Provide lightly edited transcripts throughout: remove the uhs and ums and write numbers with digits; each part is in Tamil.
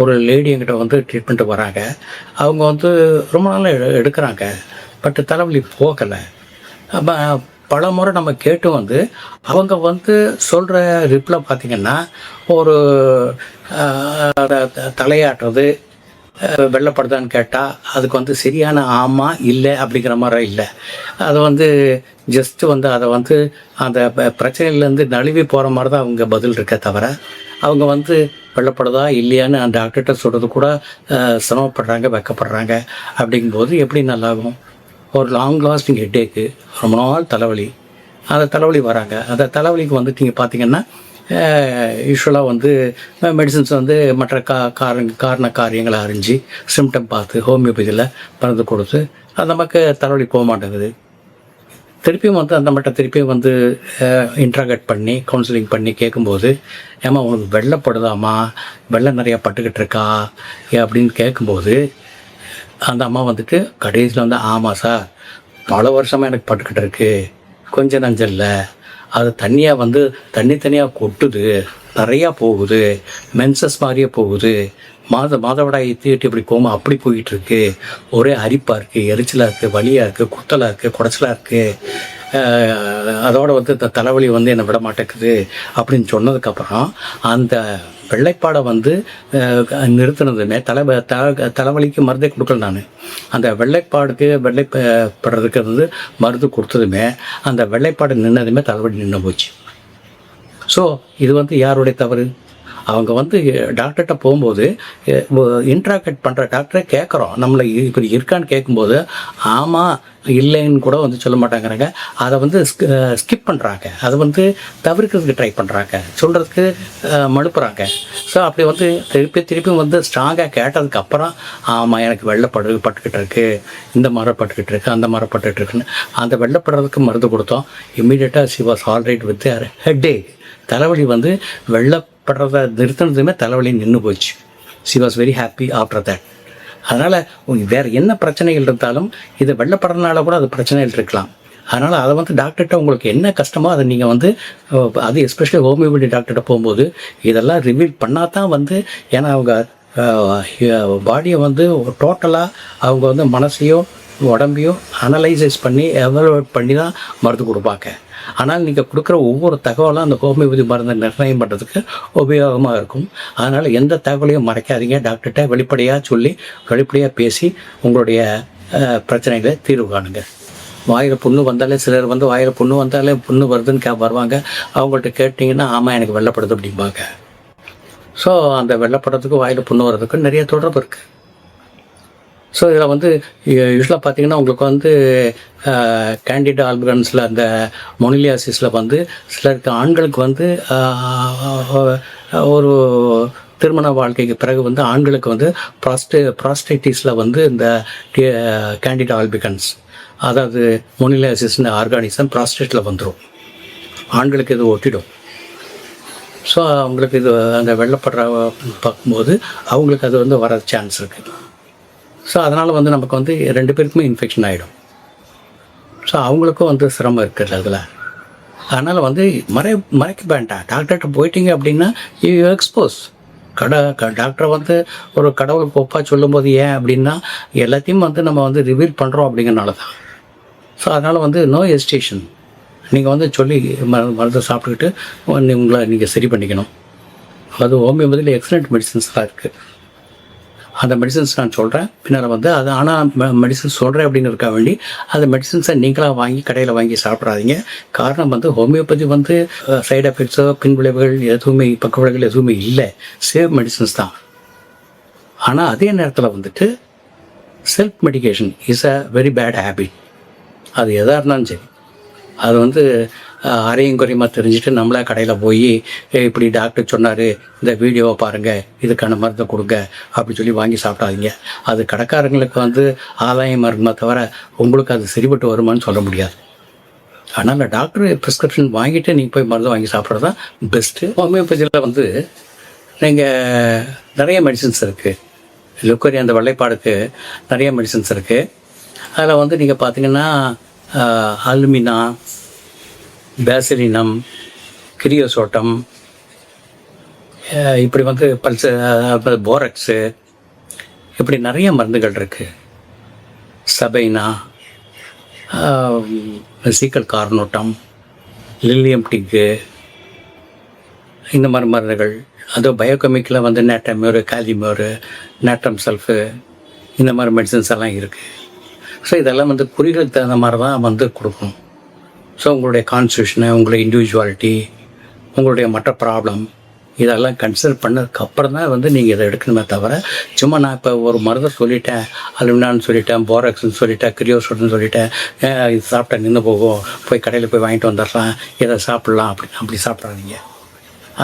ஒரு லேடி என்கிட்ட வந்து ட்ரீட்மெண்ட்டு வராங்க. அவங்க வந்து ரொம்ப நாளாக எடுக்கிறாங்க. பட் தலைவலி போகலை. அப்ப பலமுறை நம்ம கேட்டு வந்து அவங்க வந்து சொல்கிற ரிப்ளை பார்த்திங்கன்னா, ஒரு தலையாட்டுறது, வெள்ளைப்படுதான்னு கேட்டால் அதுக்கு வந்து சரியான ஆமாம் இல்லை அப்படிங்கிற மாதிரி இல்லை. அது வந்து ஜஸ்ட்டு வந்து அதை வந்து அந்த பிரச்சனையிலேருந்து நழுவி போகிற மாதிரி தான் அவங்க பதில் இருக்க தவிர, அவங்க வந்து வெள்ளைப்படுதா இல்லையான்னு அந்த டாக்டர்கிட்ட சொல்கிறது கூட சிரமப்படுறாங்க, வெக்கப்படுறாங்க. அப்படிங்கும்போது எப்படி நல்லாகும்? ஒரு லாங் லாஸ்டிங் ஹெட்டேக்கு, ரொம்ப நாள் தலைவலி, அந்த தலைவலி வராங்க. அந்த தலைவலிக்கு வந்து நீங்கள் பார்த்தீங்கன்னா யூஸ்வலாக வந்து மெடிசின்ஸ் வந்து மற்ற காரண காரியங்களை அறிஞ்சு சிம்டம் பார்த்து ஹோமியோபதியில் மருந்து கொடுத்து அது நமக்கு தலைவலி போக மாட்டேங்குது. திருப்பியும் வந்து அந்த மட்டும் திருப்பியும் வந்து இன்ட்ராகேட் பண்ணி கவுன்சிலிங் பண்ணி கேட்கும்போது, ஏம்மா உனக்கு வெள்ளைப்படுதாம்மா, வெள்ளை நிறையா பட்டுக்கிட்டு இருக்கா அப்படின்னு கேட்கும்போது, அந்த அம்மா வந்துட்டு கடைசியில் வந்து ஆமாம் சார், பல வருஷமாக எனக்கு பட்டுக்கிட்டு இருக்கு, கொஞ்சம் நஞ்சல்ல, அது தண்ணியாக வந்து தனியாக கொட்டுது, நிறையா போகுது, மென்சஸ் மாதிரியே போகுது, மாதவிடாய் தீட்டு இப்படி போகாமல் அப்படி போயிட்டுருக்கு, ஒரே அரிப்பாக இருக்குது, எரிச்சலாக இருக்குது, வலியாக இருக்குது, குத்தலாக இருக்குது, குடைச்சலாக இருக்குது, அதோடு வந்து இந்த தலைவலி வந்து என்னை விட மாட்டேங்குது அப்படின்னு சொன்னதுக்கப்புறம் அந்த வெள்ளைப்பாடை வந்து நிறுத்தினதுமே தலைவலிக்கு மருந்தே கொடுக்கல. நான் அந்த வெள்ளைப்படுறதுக்கு வந்து மருந்து கொடுத்ததுமே அந்த வெள்ளைப்பாடு நின்னதுமே தலைவலி நின்று போச்சு. ஸோ இது வந்து யாருடைய தவறு? அவங்க வந்து டாக்டர்கிட்ட போகும்போது இன்ட்ராக்ட் பண்ணுற டாக்டரை கேட்குறோம், நம்மளை இப்படி இருக்கான்னு கேட்கும்போது ஆமாம் இல்லைன்னு கூட வந்து சொல்ல மாட்டாங்கிறாங்க. அதை வந்து ஸ்கிப் பண்ணுறாங்க, அதை வந்து தவிர்க்கிறதுக்கு ட்ரை பண்ணுறாங்க, சொல்கிறதுக்கு மழுப்புறாங்க. ஸோ அப்படி வந்து திருப்பி வந்து ஸ்ட்ராங்காக கேட்டதுக்கப்புறம் ஆமாம் எனக்கு பட்டுக்கிட்டு இருக்கு, இந்த மாதிரி பட்டுக்கிட்டு இருக்கு, அந்த மாதிரி பட்டுக்கிட்டு இருக்குன்னு அந்த வெள்ளைப்படுறதுக்கு மருந்து கொடுத்தோம். இம்மீடியட்டாக she was alright with headache. தலைவலி வந்து வெள்ளைப்படுறத நிறுத்தினதுமே தலைவலி நின்று போச்சு. She was very happy after that. அதனால் வேறு என்ன பிரச்சனைகள் இருந்தாலும் இது வெள்ளைப்படுறதுனால கூட அது பிரச்சனைகள் இருக்கலாம். அதனால் அதை வந்து டாக்டர்கிட்ட உங்களுக்கு என்ன கஷ்டமோ அதை நீங்கள் வந்து அது எஸ்பெஷலி ஹோமியோபதி டாக்டர்கிட்ட போகும்போது இதெல்லாம் ரிவீல் பண்ணால் தான் வந்து, ஏன்னா அவங்க பாடியை வந்து டோட்டலாக அவங்க வந்து மனசையும் உடம்பையும் அனலைசைஸ் பண்ணி எவலுவேட் பண்ணி தான் மருந்து கொடுப்பாங்க. ஆனால் நீங்கள் கொடுக்குற ஒவ்வொரு தகவலும் அந்த ஹோமியோபதி மருந்தை நிர்ணயம் பண்ணுறதுக்கு உபயோகமாக இருக்கும். அதனால் எந்த தகவலையும் மறைக்காதீங்க. டாக்டர்கிட்ட வெளிப்படையாக சொல்லி வெளிப்படையாக பேசி உங்களுடைய பிரச்சனைகளை தீர்வு காணுங்க. வாயில் புண்ணு வந்தாலே சிலர் வந்து வாயில் புண்ணு வந்தாலே புண்ணு வருதுன்னு வருவாங்க. அவங்கள்ட்ட கேட்டிங்கன்னா ஆமாம் எனக்கு வெள்ளைப்படுது அப்படிம்பாங்க. ஸோ அந்த வெள்ளைப்படுறதுக்கு வாயில் புண்ணு வர்றதுக்கு நிறைய தொடர்பு இருக்குது. ஸோ இதில் வந்து யூஸ்வலாக பார்த்திங்கன்னா உங்களுக்கு வந்து கேண்டிடா ஆல்பிகன்ஸில் அந்த மொனிலியாசிஸில் வந்து சிலருக்கு ஆண்களுக்கு வந்து ஒரு திருமண வாழ்க்கைக்கு பிறகு வந்து ஆண்களுக்கு வந்து ப்ராஸ்டைட்டிஸில் வந்து இந்த கேண்டிடா ஆல்பிகன்ஸ், அதாவது மொனிலியாசிஸ்னு ஆர்கானிசம் ப்ராஸ்டேட்டில் வந்துடும். ஆண்களுக்கு இது ஒட்டிடும். ஸோ அவங்களுக்கு இது அந்த வெள்ளைப்படுற பார்க்கும்போது அவங்களுக்கு அது வந்து வர சான்ஸ் இருக்குது. ஸோ அதனால் வந்து நமக்கு வந்து 2 பேருக்குமே இன்ஃபெக்ஷன் ஆகிடும். ஸோ அவங்களுக்கும் வந்து சிரமம் இருக்குது அதில். அதனால் வந்து மறைக்க வேண்டாம். டாக்டர்கிட்ட போயிட்டீங்க அப்படின்னா யூ எக்ஸ்போஸ். டாக்டரை வந்து ஒரு கடவுளுக்கு ஒப்பாக சொல்லும்போது ஏன் அப்படின்னா எல்லாத்தையும் வந்து நம்ம வந்து ரிவீல் பண்ணுறோம் அப்படிங்கிறனால தான். ஸோ அதனால் வந்து நோ ஹெசிடேஷன். நீங்கள் வந்து சொல்லி மருந்தை சாப்பிட்டுக்கிட்டு உங்களை நீங்கள் சரி பண்ணிக்கணும். அது ஹோமியோபதியில் எக்ஸலண்ட் மெடிசன்ஸ் தான் இருக்குது. அந்த மெடிசன்ஸ் நான் சொல்கிறேன் பின்னால் வந்து அது. ஆனால் மெடிசன்ஸ் சொல்கிறேன் அப்படின்னு இருக்கா வேண்டி அந்த மெடிசன்ஸை நீங்களாக வாங்கி கடையில் வாங்கி சாப்பிட்றாதீங்க. காரணம் வந்து ஹோமியோபதி வந்து சைடு எஃபெக்ட்ஸோ பின்விளைவுகள் எதுவுமே பக்க விளைவுகள் எதுவுமே இல்லை, சேம் மெடிசன்ஸ் தான். ஆனால் அதே நேரத்தில் வந்துட்டு self medication is a very bad habit. அது எதாக இருந்தாலும் சரி, அது வந்து அரையும் குறையுமா தெரிஞ்சுட்டு நம்மளே கடையில் போய் இப்படி டாக்டர் சொன்னார், இந்த வீடியோவை பாருங்கள், இதுக்கான மருந்தை கொடுங்க அப்படி சொல்லி வாங்கி சாப்பிடாதீங்க. அது கடைக்காரங்களுக்கு வந்து ஆதாயம் இருக்குமே தவிர உங்களுக்கு அது சரிபட்டு வருமானு சொல்ல முடியாது. அதனால் டாக்டர் ப்ரிஸ்கிரிப்ஷன் வாங்கிட்டு நீங்கள் போய் மருந்து வாங்கி சாப்பிட்றது தான் பெஸ்ட்டு. ஹோமியோபதியில் வந்து நீங்கள் நிறைய மெடிசின்ஸ் இருக்குது. லுக்கரி அந்த வெள்ளைப்பாடுக்கு நிறைய மெடிசின்ஸ் இருக்குது. அதில் வந்து நீங்கள் பார்த்தீங்கன்னா அலுமினா, பேசிலினம், கிரியோசோட்டம், இப்படி வந்து போரக்ஸு, இப்படி நிறைய மருந்துகள் இருக்குது. சபைனா, சீக்கல் கார்னோட்டம், லில்லியம் டிக்கு, இந்த மாதிரி மருந்துகள். அதுவும் பயோகெமிக்கலில் வந்து நேட்டமியூரு, காலிமியூரு, நேட்ரம் சல்ஃபு, இந்த மாதிரி மெடிசன்ஸ் எல்லாம் இருக்குது. ஸோ இதெல்லாம் வந்து குறிகளுக்கு தகுந்த மாதிரி தான் வந்து கொடுக்கணும். ஸோ உங்களுடைய கான்ஸ்டியூஷனு, உங்களுடைய இண்டிவிஜுவாலிட்டி, உங்களுடைய மற்ற ப்ராப்ளம், இதெல்லாம் கன்சிடர் பண்ணதுக்கப்புறம் தான் வந்து நீங்கள் இதை எடுக்கணுமே தவிர, சும்மா நான் இப்போ ஒரு மருந்தை சொல்லிட்டேன், அலுமினான்னு சொல்லிட்டேன், போராக்ஸ்ன்னு சொல்லிட்டேன், கிரியோசோட்னு சொல்லிட்டேன், இது சாப்பிட்டா நின்று போகும், போய் கடையில் போய் வாங்கிட்டு வந்துடலாம், இதை சாப்பிட்லாம் அப்படி சாப்பிட்றாதீங்க.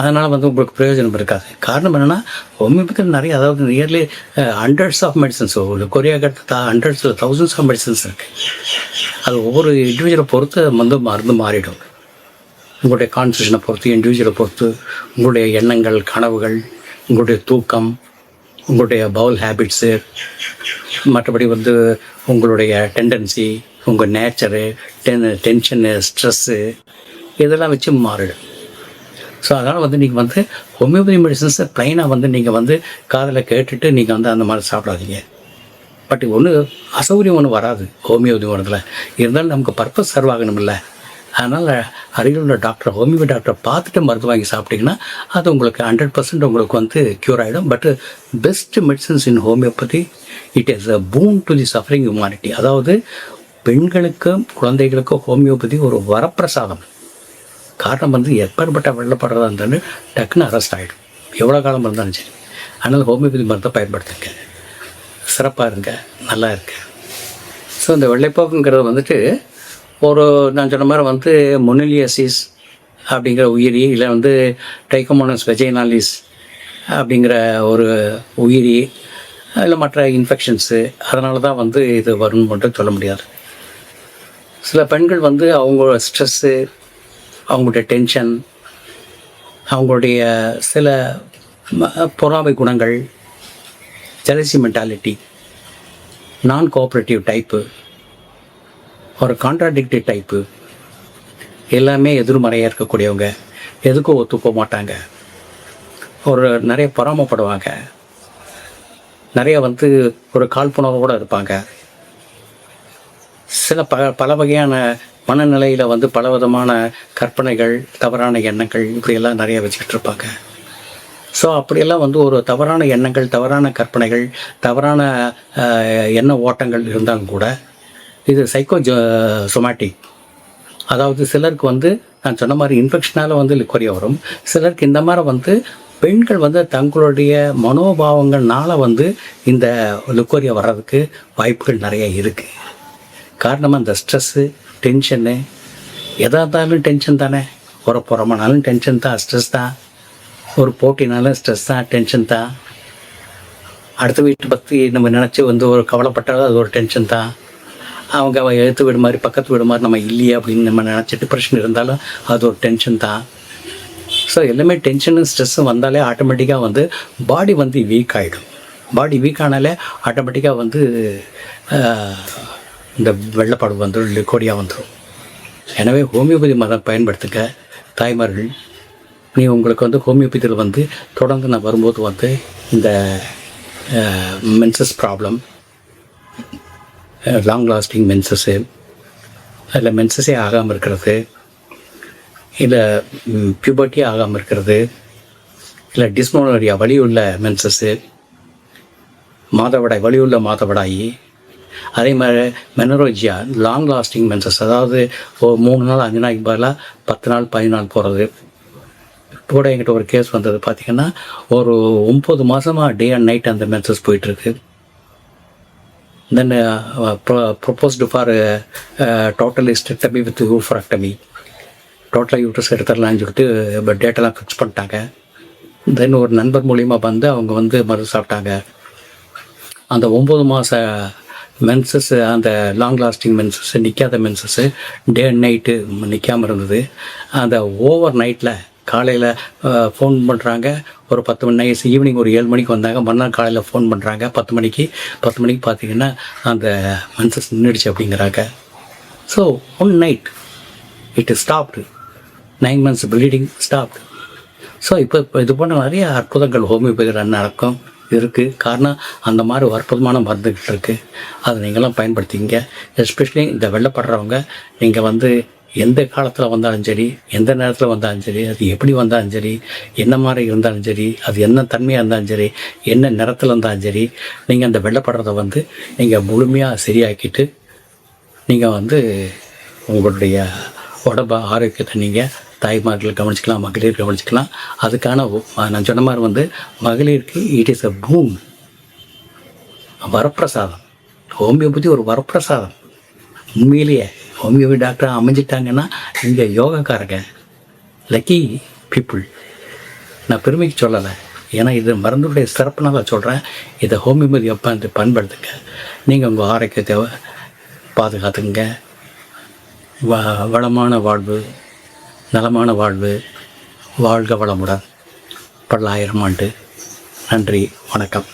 அதனால் வந்து உங்களுக்கு பிரயோஜனம் இருக்காது. காரணம் என்னென்னா, ஹோமியோபதியில் நிறைய, அதாவது நியர்லி ஹண்ட்ரட்ஸ் ஆஃப் மெடிசன்ஸ், ஒரு கொரியாக்கு ஹண்ட்ரட்ஸில் தௌசண்ட்ஸ் ஆஃப் மெடிசன்ஸ் இருக்குது. அது ஒவ்வொரு இண்டிவிஜுவலை பொறுத்து வந்து மருந்து மாறிடும். உங்களுடைய கான்ஸ்டியூஷனை பொறுத்து, இண்டிவிஜுவலை பொறுத்து, உங்களுடைய எண்ணங்கள், கனவுகள், உங்களுடைய தூக்கம், உங்களுடைய பவுல் ஹேபிட்ஸு, மற்றபடி வந்து உங்களுடைய டெண்டன்சி, உங்கள் நேச்சரு, டென்ஷனு, ஸ்ட்ரெஸ்ஸு, இதெல்லாம் வச்சு மாறிடும். ஸோ அதனால் வந்து நீங்கள் வந்து ஹோமியோபதி மெடிசன்ஸை ப்ளைனாக வந்து நீங்கள் வந்து காதில் கேட்டுட்டு நீங்கள் வந்து அந்த மாதிரி சாப்பிடாதீங்க. பட் ஒன்று அசௌகரியம் ஒன்று வராது ஹோமியோபதி மருந்தில். இருந்தாலும் நமக்கு பர்பஸ் சர்வ் ஆகணுமில்ல. அதனால் அருகில் உள்ள டாக்டர், ஹோமியோபதி டாக்டரை பார்த்துட்டு மருந்து வாங்கி சாப்பிட்டிங்கன்னா அது உங்களுக்கு 100% உங்களுக்கு வந்து க்யூர் ஆகிடும். But best medicines in homeopathy, it is a பூன் to the suffering humanity. அதாவது பெண்களுக்கும் குழந்தைகளுக்கும் ஹோமியோபதி ஒரு வரப்பிரசாதம். காரணம் வந்து எப்பேற்பட்ட வெள்ளப்படுறதா இருந்தாலும் டக்குன்னு அரெஸ்ட் ஆகிடும், எவ்வளோ காலம் இருந்தாலும் சரி. அதனால் ஹோமியோபதி மருந்தை பயன்படுத்துங்க, சிறப்பாக இருங்க, நல்லா இருங்க. ஸோ இந்த வெள்ளைப்போக்குங்கிறது வந்துட்டு ஒரு, நான் சொன்ன மாதிரி வந்து மொனிலியாசிஸ் அப்படிங்கிற உயிரி, இல்லை வந்து ட்ரைகோமோனஸ் வெஜைனாலிஸ் அப்படிங்கிற ஒரு உயிரி, இல்லை மற்ற இன்ஃபெக்ஷன்ஸு, அதனால தான் வந்து இது வரும்னு மட்டும் சொல்ல முடியாது. சில பெண்கள் வந்து அவங்க ஸ்ட்ரெஸ்ஸு, அவங்களுடைய டென்ஷன், அவங்களுடைய சில பொறாமை குணங்கள், ஜெலசி மென்டாலிட்டி, நான் கோஆப்ரேட்டிவ் டைப்பு, ஒரு கான்ட்ராடிக்டிவ் டைப்பு, எல்லாமே எதிர்மறையாக இருக்கக்கூடியவங்க, எதுக்கும் ஒத்துப்போக மாட்டாங்க, ஒரு நிறைய பொறாமப்படுவாங்க, நிறைய வந்து ஒரு காழ்ப்புணர்வோடு இருப்பாங்க, சில பல வகையான மனநிலையில் வந்து பல விதமான கற்பனைகள், தவறான எண்ணங்கள், இப்படியெல்லாம் நிறைய வச்சுக்கிட்டு இருப்பாங்க. ஸோ அப்படியெல்லாம் வந்து ஒரு தவறான எண்ணங்கள், தவறான கற்பனைகள், தவறான எண்ண ஓட்டங்கள் இருந்தாலும் கூட இது சொமேட்டிக். அதாவது சிலருக்கு வந்து நான் சொன்ன மாதிரி இன்ஃபெக்ஷனால் வந்து லிக்கோரியா வரும். சிலருக்கு இந்த மாதிரி வந்து பெண்கள் வந்து தங்களுடைய மனோபாவங்கள்னால வந்து இந்த லிக்கோரியா வர்றதுக்கு வாய்ப்புகள் நிறைய இருக்குது. காரணமாக இந்த ஸ்ட்ரெஸ்ஸு, டென்ஷனு, எதாக இருந்தாலும் டென்ஷன் தானே. ஒரு புறமானாலும் டென்ஷன் தான், ஸ்ட்ரெஸ் தான். ஒரு போட்டினாலும் ஸ்ட்ரெஸ் தான், டென்ஷன் தான். அடுத்த வீட்டை பற்றி நம்ம நினச்சி வந்து ஒரு கவலைப்பட்டாலும் அது ஒரு டென்ஷன் தான். அவங்க எழுத்து வீடு மாதிரி, பக்கத்து வீடு மாதிரி நம்ம இல்லையே அப்படின்னு நம்ம நினச்சி டிப்ரெஷன் இருந்தாலும் அது ஒரு டென்ஷன் தான். ஸோ எல்லாமே டென்ஷனும் ஸ்ட்ரெஸ்ஸும் வந்தாலே ஆட்டோமேட்டிக்காக வந்து பாடி வந்து வீக் ஆகிடும். பாடி வீக் ஆனாலே ஆட்டோமேட்டிக்காக வந்து இந்த வெள்ளப்பாடு வந்துடும், லிக்கோரியா வந்துடும். எனவே ஹோமியோபதி மருந்தை பயன்படுத்துங்க தாய்மார்கள். நீ உங்களுக்கு வந்து ஹோமியோபதியில் வந்து தொடர்ந்து நான் வரும்போது வந்து இந்த மென்சஸ் ப்ராப்ளம், லாங் லாஸ்டிங் மென்சஸ்ஸு, இல்லை மென்சஸே ஆகாமல் இருக்கிறது, இல்லை பியூபர்ட்டியே ஆகாமல் இருக்கிறது, இல்லை டிஸ்மோனரியா வலியுள்ள மென்சஸ்ஸு, மாதவிடாய் வலியுள்ள மாதவிடாயி, அதே மாதிரி மெனரோஜியா லாங் லாஸ்டிங் மென்சஸ், அதாவது 3 நாள் 5 நாளைக்கு பதிலாக 10 நாள் 15 நாள் போகிறது. இப்போ கூட என்கிட்ட ஒரு கேஸ் வந்தது பார்த்திங்கன்னா, ஒரு 9 மாதமாக டே அண்ட் நைட் அந்த மென்சஸ் போயிட்டுருக்கு. Then proposed for total hysterectomy with oophorectomy, டோட்டலாக யூட்ரஸ் எடுத்துடலான்னு சொல்லிட்டு டேட்டெல்லாம் ஃபிக்ஸ் பண்ணிட்டாங்க. தென் ஒரு நண்பர் மூலிமா வந்து அவங்க வந்து மருந்து சாப்பிட்டாங்க. அந்த 9 மாத மென்சஸ், அந்த லாங் லாஸ்டிங் மென்சஸ், நிற்காத மென்சஸ்ஸு டே அண்ட் நைட்டு நிற்காமல் இருந்தது. அந்த ஓவர் நைட்டில் காலையில் ஃபோன் பண்ணுறாங்க, ஒரு 10 மணி ஈவினிங் ஒரு 7 மணிக்கு வந்தாங்க. மறுநாள் காலையில் ஃபோன் பண்ணுறாங்க 10 மணிக்கு பார்த்திங்கன்னா அந்த மென்சஸ் நின்றுடுச்சு அப்படிங்கிறாங்க. So one night it stopped. 9 months bleeding stopped. So இப்போ இது போன்ற நிறைய அற்புதங்கள் ஹோமியோபதியில் நடக்கும் இருக்குது. காரணம் அந்த மாதிரி ஒரு அற்புதமான மருந்துகிட்டு இருக்குது. அதை நீங்களாம் பயன்படுத்திங்க. எஸ்பெஷலி இந்த வெள்ளப்படுறவங்க நீங்கள் வந்து எந்த காலத்தில் வந்தாலும் சரி, எந்த நேரத்தில் வந்தாலும் சரி, அது எப்படி வந்தாலும் சரி, என்ன மாதிரி இருந்தாலும் சரி, அது என்ன தன்மையாக இருந்தாலும் சரி, என்ன நிறத்தில் இருந்தாலும் சரி, நீங்கள் அந்த வெள்ளப்படுறதை வந்து நீங்கள் முழுமையாக சரியாக்கிட்டு நீங்கள் வந்து உங்களுடைய உடம்பு ஆரோக்கியத்தை நீங்கள் தாய்மார்கள் கவனிச்சிக்கலாம், மகளிர் கவனிச்சிக்கலாம். அதுக்கான நான் சொன்ன மாதிரி வந்து மகளிருக்கு இட் இஸ் அ பூன், வரப்பிரசாதம். ஹோமியோபதி ஒரு வரப்பிரசாதம். உண்மையிலேயே ஹோமியோபதி டாக்டர் அமைஞ்சிட்டாங்கன்னா இங்கே யோகாக்காரங்க லக்கி பீப்புள். நான் பெருமைக்கு சொல்லலை, ஏன்னா இது மருந்துடைய சிறப்புனா நான் சொல்கிறேன். இதை ஹோமியோபதி பயன்படுத்துங்க. நீங்கள் உங்கள் ஆரோக்கியத்தை பாதுகாத்துங்க. வளமான வாழ்வு, நலமான வாழ்வு, வாழ்க வளமுடன், பல்லாயிரம் ஆண்டு. நன்றி, வணக்கம்.